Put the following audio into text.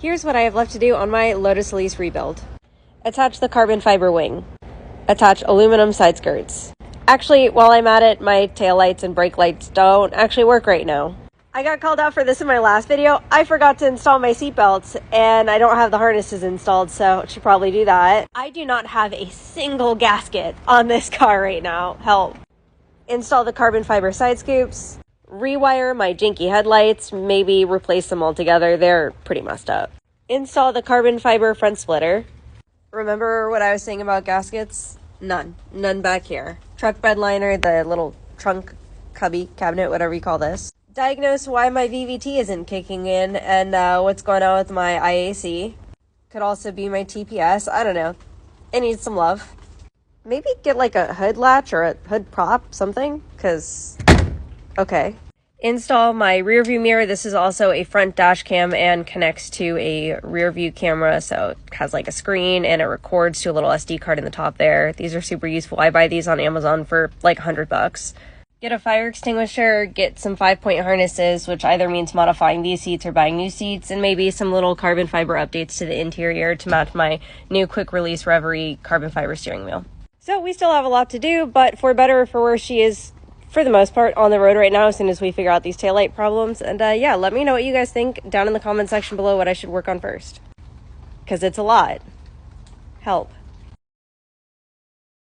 Here's what I have left to do on my Lotus Elise rebuild. Attach the carbon fiber wing. Attach aluminum side skirts. Actually, while I'm at it, my taillights and brake lights don't actually work right now. I got called out for this in my last video. I forgot to install my seatbelts, and I don't have the harnesses installed, so I should probably do that. I do not have a single gasket on this car right now. Help. Install the carbon fiber side scoops. Rewire my janky headlights. Maybe replace them altogether. They're pretty messed up. Install the carbon fiber front splitter. Remember what I was saying about gaskets? None back here. Truck bed liner, the little trunk cubby cabinet, whatever you call this. Diagnose why my VVT isn't kicking in and what's going on with my IAC. Could also be my TPS. I don't know. It needs some love. Maybe get like a hood latch or a hood prop, something, because, okay. Install my rear view mirror. This is also a front dash cam and connects to a rear view camera. So it has like a screen and it records to a little SD card in the top there. These are super useful. I buy these on Amazon for like $100. Get a fire extinguisher, get some 5-point harnesses, which either means modifying these seats or buying new seats, and maybe some little carbon fiber updates to the interior to match my new quick release Reverie carbon fiber steering wheel. So we still have a lot to do, but for better or for worse, she is, for the most part, on the road right now as soon as we figure out these taillight problems. And yeah, let me know what you guys think down in the comment section below what I should work on first. Because it's a lot. Help.